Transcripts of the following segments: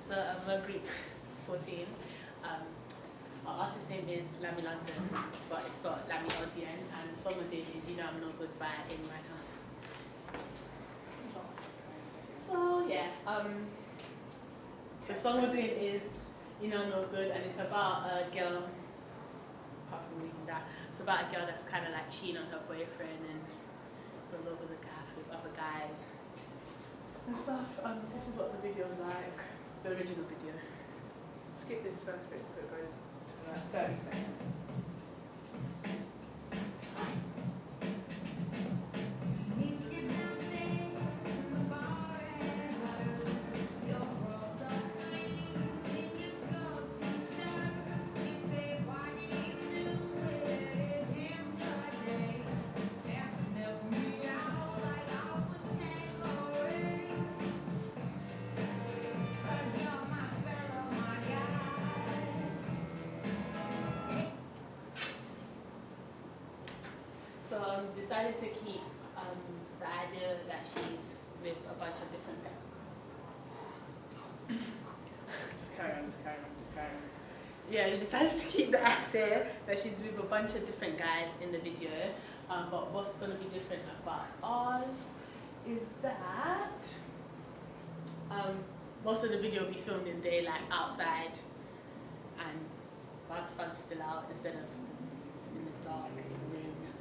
So we're group 14. Our artist name is Lammy London, but it's got Lammy LDN, and the song we did is You Know I'm No Good by Amy Winehouse. So yeah, the song we're doing is You Know I'm No Good, and it's about a girl, apart from reading that, it's about a girl that's kind of like cheating on her boyfriend and it's all over the gaff with other guys and stuff. This is what the video's like, the original video. Skip this first bit because it goes to like 30 seconds. It's fine. So decided to keep the idea that she's with a bunch of different guys. Just carry on. Yeah, we decided to keep the idea that she's with a bunch of different guys in the video. But what's going to be different about ours is that most of the video will be filmed in daylight outside and while the sun's still out instead of in the dark in the rooms.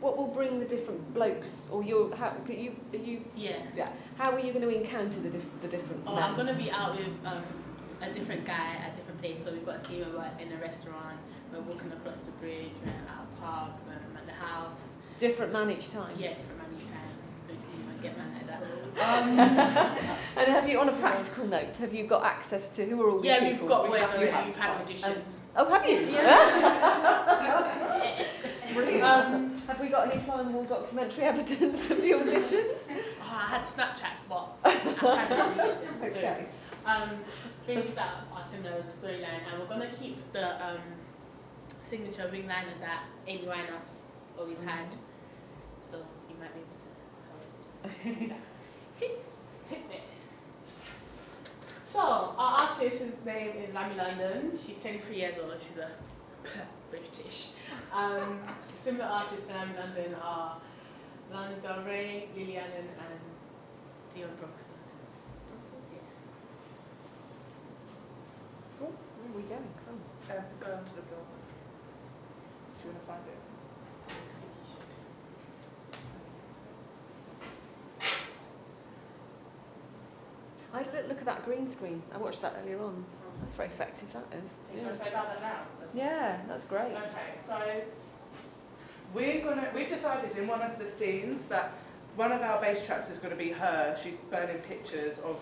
What will bring the different blokes, or your how are you Yeah. how are you going to encounter the different Oh, men? I'm going to be out with a different guy at a different place. So we've got a scene where we're in a restaurant, we're walking across the bridge, we're at a pub, at the house. Different man each time. Yeah, different man each time. Obviously, you might get man like that. And have you, on a practical note, have you got access to who are all these Yeah, people? we've got boys You already. have? We've had auditions. Oh, have you? Yeah. Brilliant. Have we got any fly-on-the-wall documentary evidence of the auditions? Oh, I had Snapchats, but I can't really get them. So, Okay. things that are similar to the storyline, and we're gonna keep the signature ring liner that Amy Winehouse always had. So you might be able to tell that. So our artist's name is Lammy London. She's 23 years old. She's a British. Similar artists to Lammy London are Lana Del Rey, Lily Allen, and Dion Brockford. Cool. Where are we going? Come. Go onto the blog. Do you want to find it? I had a little look at that green screen. I watched that earlier on. That's very effective, that is. You want to say about that now? Yeah, that's great. Okay, so we've decided in one of the scenes that one of our bass tracks is going to be her. She's burning pictures of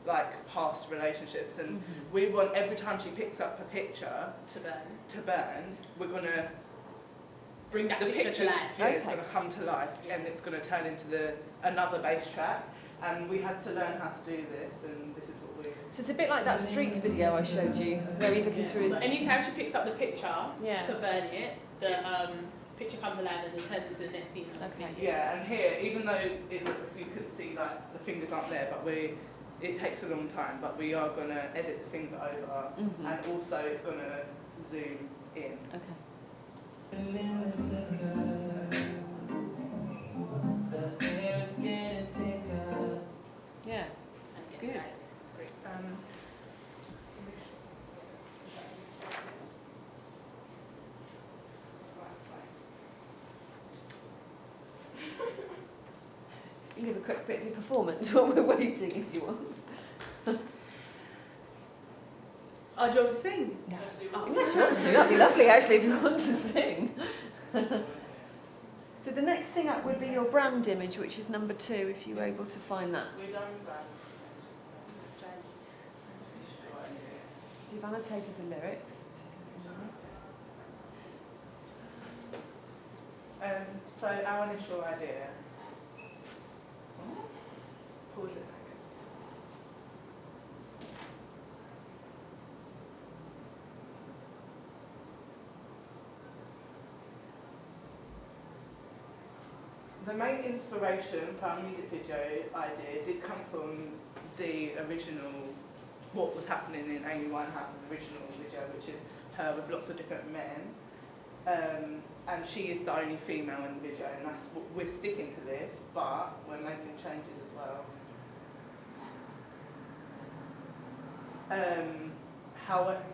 like past relationships, and we want every time she picks up a picture to burn. we're going to Bring that the picture to pictures, life. yeah, it's Okay. going to come to life, and it's going to turn into another bass track. And we had to learn how to do this, and this is what we. So it's a bit like that Streets video I showed you, where he's looking through So his... anytime she picks up the picture Yeah. to burn it, the picture comes alive and then turns into the next scene. Of the Okay. video. Yeah, and here, even though it looks, you couldn't see like the fingers aren't there, but it takes a long time. But we are going to edit the finger over, Mhm. and also it's going to zoom in. Okay. Yeah. And get Good. it right. You can give a quick bit of your performance while we're waiting if you want. Oh, do you want to sing? Oh, yes, you want to. That'd be lovely, actually, if you want to sing. So the next thing up would be your brand image, which is number 2, if you were able to find that. We're done with that. You've annotated the lyrics. So our initial idea. Pause it. The main inspiration for our music video idea did come from the original what was happening in Amy Winehouse's original video, which is her with lots of different men. And she is the only female in the video, and that's what we're sticking to this, but we're making changes as well.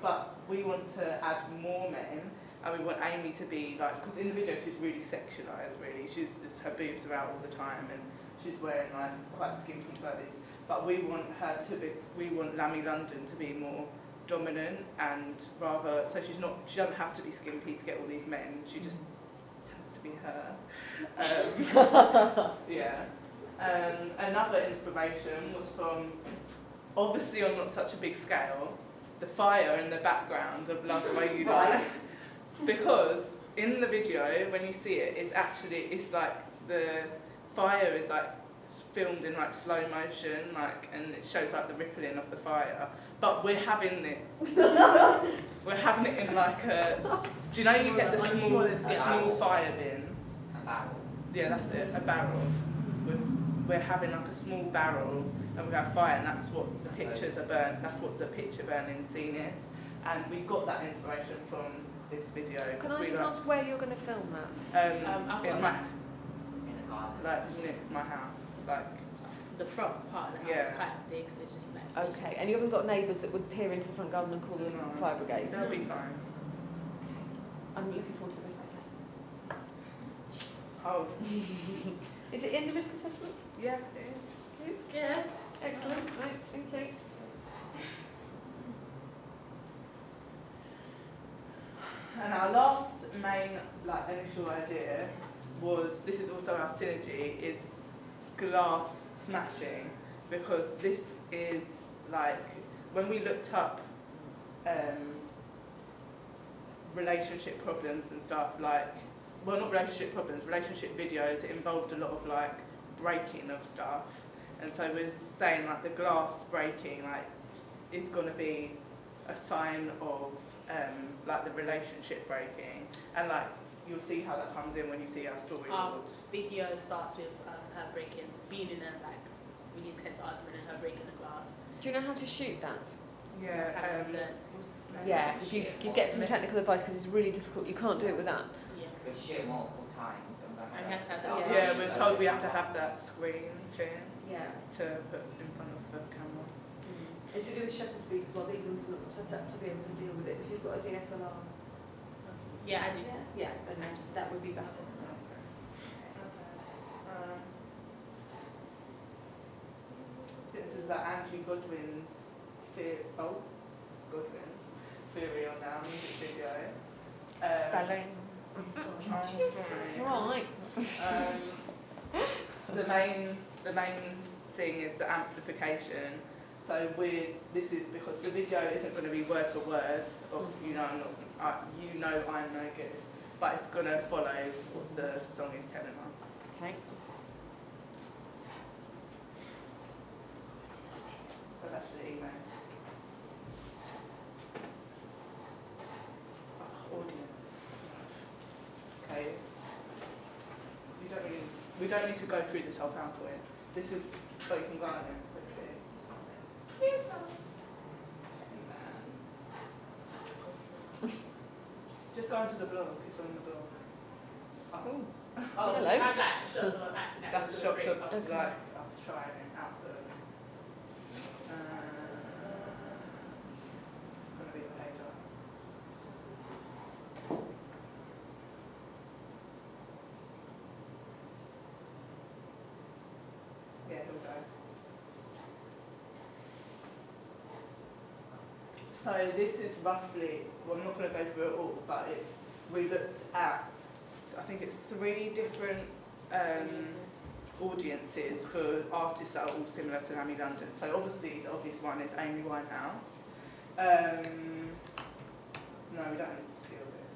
But we want to add more men, and we want Amy to be like, because in the video she's really sexualised, really. She's just, her boobs are out all the time, and she's wearing like quite skimpy clothes. But we want her to be, we want Lammy London to be more dominant and rather, so she doesn't have to be skimpy to get all these men. She just has to be her. Yeah. Another inspiration was from, obviously on not such a big scale, the fire in the background of Love the Way You Lie. Because in the video, when you see it, it's like the fire is like filmed in like slow motion, like, and it shows like the rippling of the fire. But we're having it. We're having it in like a. Do you know you get the small fire bins? A barrel. Yeah, that's it. A barrel. We're having like a small barrel, and we have fire, and that's what the pictures are burnt. That's what the picture burning scene is, and we got that inspiration from this video. Can I just ask where you're going to film that? In In my a garden. like near my house, like. The front part of the house is quite big, so it's just like spacious. Okay, and you haven't got neighbours that would peer into the front garden and call the No. fire brigade? They'll be fine. I'm looking forward to the risk assessment. Oh, Is it in the risk assessment? yeah, it is. Yeah. Excellent, right, thank you. And our last main initial idea was, this is also our synergy, is glass smashing, because this is like, when we looked up relationship problems and stuff, like, well, not relationship problems, relationship videos, it involved a lot of like breaking of stuff, and so we're saying like the glass breaking like is going to be a sign of like the relationship breaking, and like you'll see how that comes in when you see our storyboard. Video starts with her being in a like really intense argument and her breaking the glass. Do you know how to shoot that? Yeah, Kind of what's his name? Yeah, if you get some technical advice, because it's really difficult, you can't do it with that. Yeah. We shoot multiple times. And And we had to have that. Yeah, we're told we have to have that screen thing Yeah, to put in front of the camera. it's to do with shutter speed as well. These ones are not set up to be able to deal with it. If you've got a DSLR, Yeah, I do. yeah, then that would be better. This is the Andrew Godwin's theory on our music video. Spelling. It's alright. The main thing is the amplification. So this is because the video isn't going to be word for word of I'm no good, but it's going to follow what the song is telling us. Okay. So that's the email. Audience. Okay. We don't need to go through this whole PowerPoint. This is, but you can go on it quickly. Just go onto the blog. It's on the blog. Cool. Oh, Hello. we had that shots of her acting. That's shots of Okay. like us trying it out the. It's going to be the page up. Yeah, he'll go. So this is roughly, well, I'm not going to go through it all, but we looked at, I think it's 3 different audiences for artists that are all similar to Amy London. So obviously the obvious one is Amy Winehouse. No, we don't need to steal this.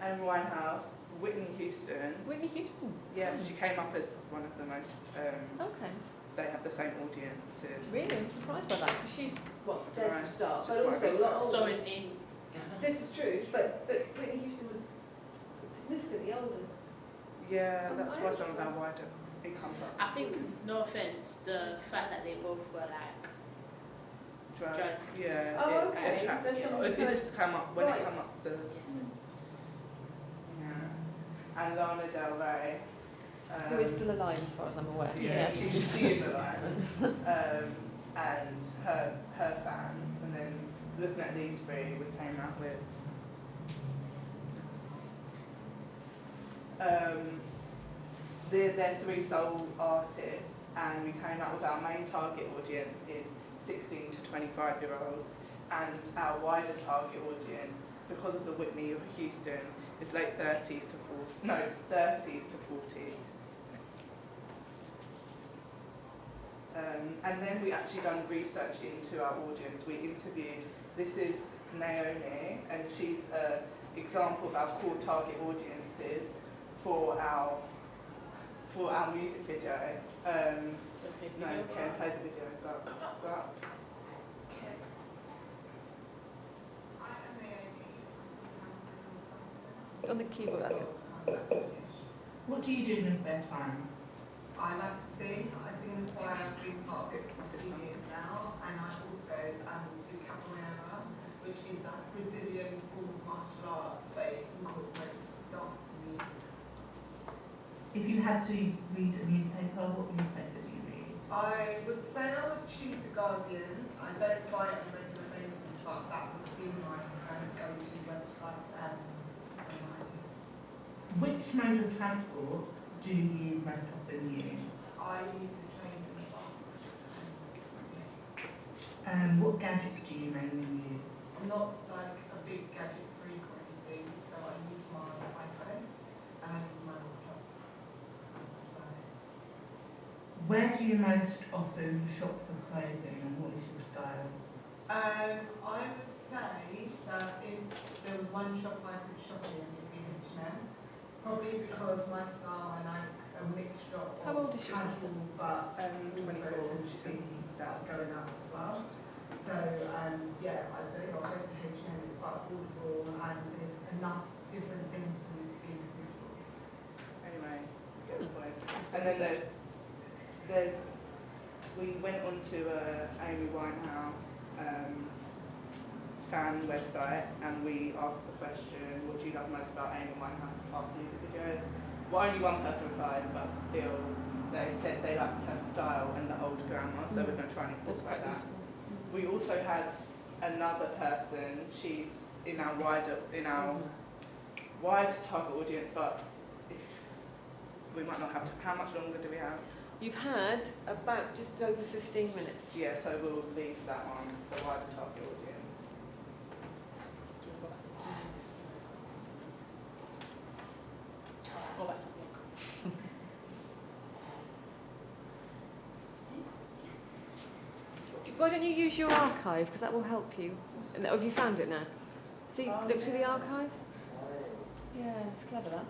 Amy Winehouse, Whitney Houston. Whitney Houston. Yeah, she came up as one of the most. Okay. They have the same audiences. Really, I'm surprised by that. She's dead Right, for a start, it's but just also what a lot So older. is Amy. This is true, but Whitney Houston was significantly older. Yeah, that's why some of our wider it comes up. I think, no offense, the fact that they both were like, Drag. Drag. Yeah. Oh, it okay. attracts There's you. some It kind just come up when Right. it come up the. yeah. Yeah. And Lana Del Rey. Who is still alive as far as I'm aware. Yeah, she is alive. And her fans, and then looking at these three, we came out with. They're three soul artists, and we came out with our main target audience is 16 to 25-year-olds, and our wider target audience, because of the Whitney Houston, is late 30s to 40. And then we actually done research into our audience. We interviewed, this is Naomi, and she's an example of our core target audiences for our music video. No, can play the video. Go up. On the keyboard, that's it. What do you do in your spare time? I like to sing. I sing in the choir. I've been part of it for 2 years now, and I also do capoeira, which is a Brazilian form of martial arts, but it incorporates dance and music. If you had to read a newspaper, what newspaper do you read? I would say I would choose The Guardian. I don't buy it on a regular basis, but that would be my go-to website. Which mode of transport do you most often use? I use the train and the bus. What gadgets do you mainly use? I'm not like a big gadget freak or anything, so I use my iPhone and I use my laptop. Where do you most often shop for clothing, and what is your style? I would say that if there was one shop I could shop in, it would be H&M. Probably because my style, I like a mixture of How old is she? casual, but 24. also She's be that going out as well. So yeah, I'd say I'll go to H&M. It's quite affordable and there's enough different things for me to be individual. Anyway, get the point. And then we went on to Amy Winehouse fan website, and we asked the question, what do you love most about Amy Winehouse past music videos? Well, only one person replied, but still they said they liked her style and the old grammar, so we're going to try and incorporate that. We also had another person, she's in our wider target audience, but we might not have to. How much longer do we have? You've had about just over 15 minutes. Yeah, so we'll leave that one, the wider target audience. Go back to the book. Why don't you use your archive, because that will help you. And have you found it now? See, Oh, look through the yeah. archive? Yeah, it's clever that,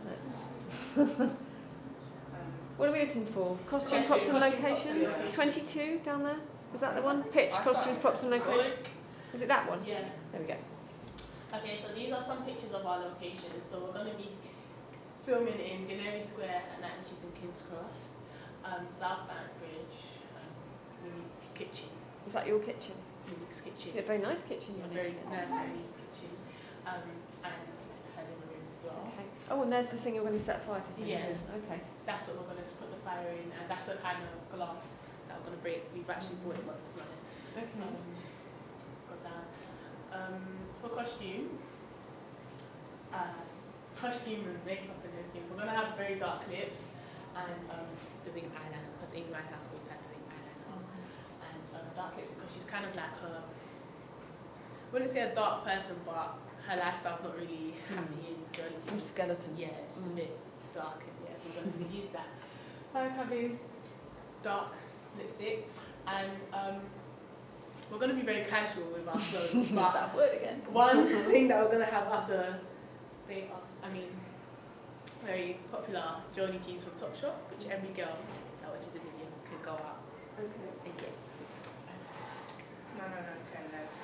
isn't it? What are we looking for? Costume, props and locations? 22 down there? Is that the one? Pitch, costumes, props and locations? Is it that one? Yeah. There we go. Okay, so these are some pictures of our locations. So we're going to be filming in Canary Square at night, which is in King's Cross, South Bank Bridge, Monique's Kitchen. Is that your kitchen? Monique's Kitchen. It's a very nice kitchen. A very nice Monique's Kitchen. And her living room as well. Okay. Oh, and there's the thing you're going to set fire to things Yeah. in. Okay. That's what we're going to put the fire in, and that's the kind of glass that we're going to break. We've actually bought it, but it's not in. Okay. Got that. For costume and makeup and everything, we're going to have very dark lips and the wing eyeliner, because Amy Winehouse always had the wing eyeliner. And dark lips because she's kind of like I wouldn't say a dark person, but her lifestyle's not really happy and jolly. Some skeletons. Yeah, it's a bit dark, and yeah, so we're going to use that. Having dark lipstick, and we're going to be very casual with our clothes. Use But that word again. one thing that we're going to have are very popular Joni jeans from Topshop, which every girl that watches the video can go out Okay. and get. No, okay, let's.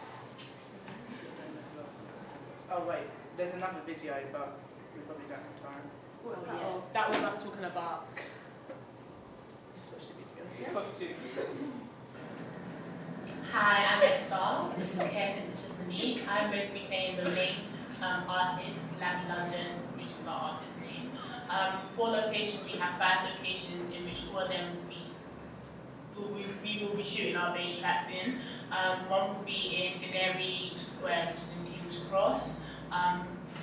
Oh wait, there's another video, but we probably don't have time. What's Oh, that yeah. of? That was us talking about switch the video. Costumes. Hi, I'm Estelle. Okay, this is Monique. I'm going to be playing the main artist, Lamb London, which is our artist name. For locations, we have 5 locations in which all of them we will be shooting our base tracks in. One will be in Canary Square, which is in the English Cross.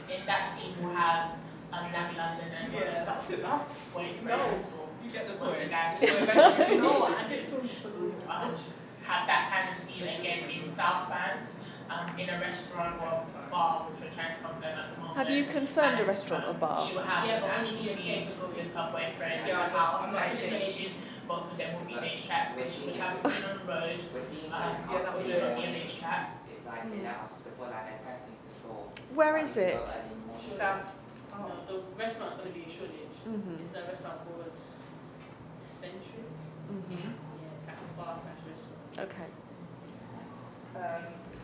In that scene, we'll have Lamb London and That's enough. Wait, No, you get the point. No, I didn't film this for the have that kind of scene again in South Bank, in a restaurant or bar, which we're trying to confirm at the moment. Have you confirmed a restaurant or bar? She will have actually scene with her boyfriend in the house. I'm not Isolation, both of them will be base track. She will have a scene on the road, We're seeing that us would which be will be a base track. It's like in the house before like they're prepping the store. Where is it? South. No, the restaurant's going to be in Shoreditch. Mhm. It's a restaurant called Century. Mhm. Yeah, it's like a bar slash restaurant. Okay.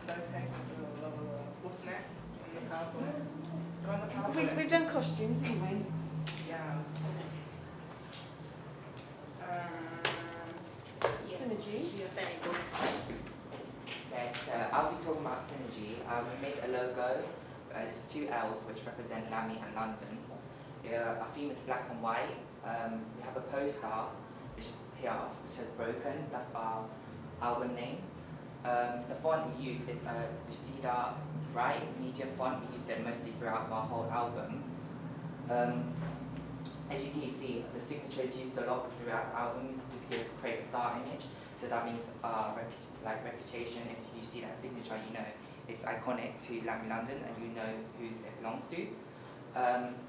Location, blah, blah, blah. What's next? On the PowerPoint. Go on the PowerPoint. We've done costumes, haven't we? Yes. Synergy. Yeah, thank you. Okay, so I'll be talking about Synergy. We made a logo. It's 2 L's which represent Lammy and London. Our theme is black and white. We have a poster which is here, which says Broken. That's our album name. The font we use is a Lucida Bright medium font. We used it mostly throughout our whole album. As you can see, the signature is used a lot throughout the album. We just create a star image. So that means reputation. If you see that signature, you know it's iconic to Lammy London and you know who it belongs to.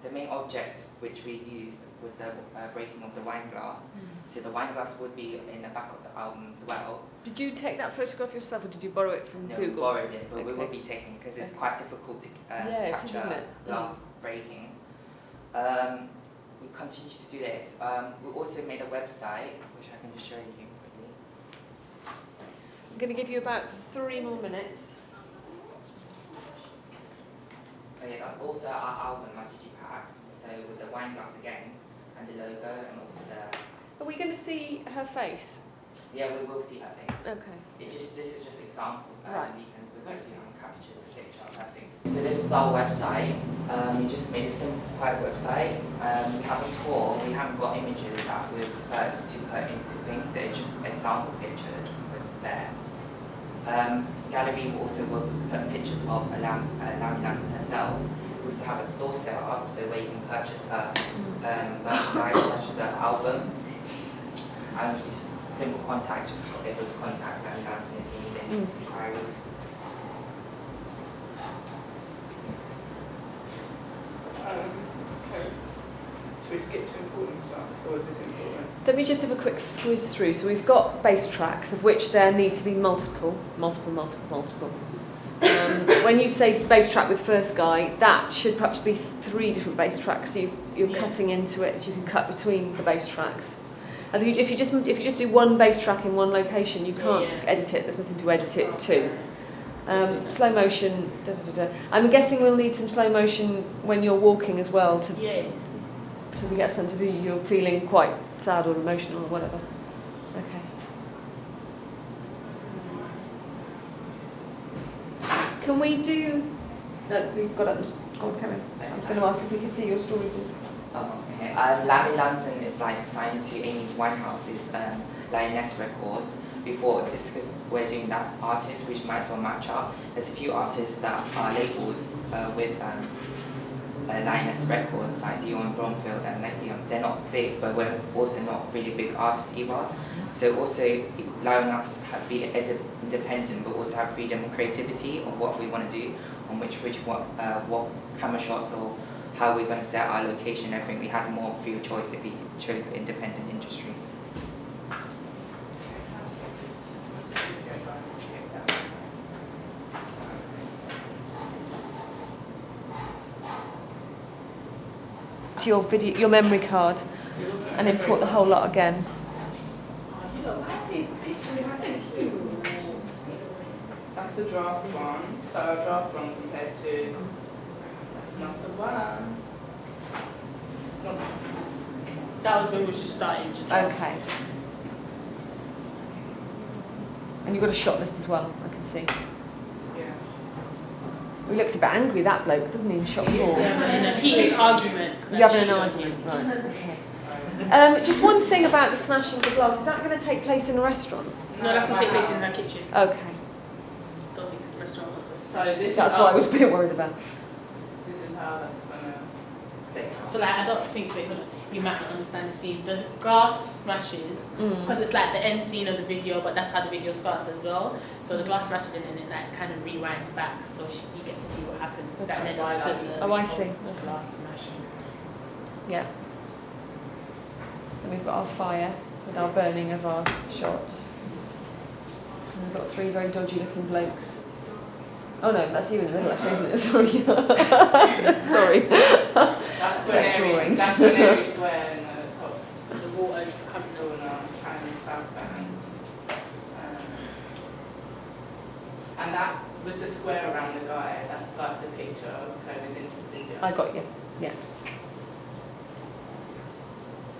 The main object which we used was the breaking of the wine glass. So the wine glass would be in the back of the album as well. Did you take that photograph yourself or did you borrow it from No, we Google? borrowed it, but we will Okay. be taking because it's Okay. quite difficult to Yeah, it is, capture isn't it? glass breaking. We continue to do this. We also made a website, which I can just show you quickly. I'm going to give you about 3 more minutes. Oh yeah, that's also our album, our digipack. So with the wine glass again, and the logo, and also the... Are we going to see her face? Yeah, we will see her face. Okay. This is just example Right. reasons because we haven't captured the picture, I think. So this is our website. We just made a simple, quiet website. We have a tour. We haven't got images that we prefer to put into things. So it's just example pictures, which is there. Gallery also will put pictures of Lammy London herself. We also have a store set up, so where you can purchase her merchandise, such as her album. And it's just simple contact, just able to contact Lammy London if you need any inquiries. Should we skip to important stuff, or is this important? Let me just have a quick squeeze through. So we've got bass tracks, of which there need to be multiple. When you say bass track with First Guy, that should perhaps be 3 different bass tracks. So you're cutting into it, so you can cut between the bass tracks. I think if you just do one bass track in one location, you can't edit it. There's nothing to edit it to. Slow motion. I'm guessing we'll need some slow motion when you're walking as well to. Yeah. So we get a sense of you're feeling quite sad or emotional or whatever. Okay. Can we do? No, we've got it. Oh, Kevin. I was going to ask if we could see your storyboard. Okay. Lammy London is like signed to Amy's Winehouse's Lioness Records. Before this, because we're doing that artist, which might as well match up. There's a few artists that are labelled with Lioness Records, like Dion Bromfield and Legion. They're not big, but we're also not really big artists either. So also allowing us to be independent, but also have freedom and creativity of what we want to do, on what camera shots or how we're going to set our location. I think we had more free choice if we chose the independent industry. To your video, your memory card, and import the whole lot again. That's the draft one. So our draft one compared to, that's not the one. It's not. That was when we were just starting to draw. Okay. And you've got a shot list as well, I can see. Yeah. He looks a bit angry, that bloke, doesn't he, in shot 4? Yeah, but in a heated argument. 'cause You're having that's an cheating. argument, right. Just one thing about the smashing of the glass, is that going to take place in a restaurant? No, that's going to take place in her kitchen. Okay, Don't think the restaurant was a So this that's is what I how, was a bit worried about. This is how that's gonna. So like, I don't think you might not understand the scene. The glass smashes, because it's like the end scene of the video, but that's how the video starts as well. So the glass smashes and then it like kind of rewinds back, so you get to see what happens. That led up to the Oh, I see. glass smashing. Yeah. And we've got our fire with our burning of our shots. And we've got 3 very dodgy looking blokes. Oh no, that's you in the middle actually, isn't it? Sorry. Sorry. That's Correct Granary drawings. Square in the top The water's coming corner and South Bank. And that, with the square around the guy, that's like the picture turning into the video. I got you. Yeah.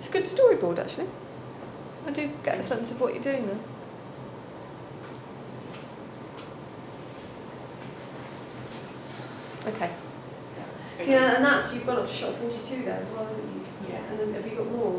It's a good storyboard actually. I do get a sense of what you're doing there. Okay. So, yeah, and that's, you've gone up to shot 42 there as well, haven't you? Yeah. And then have you got more?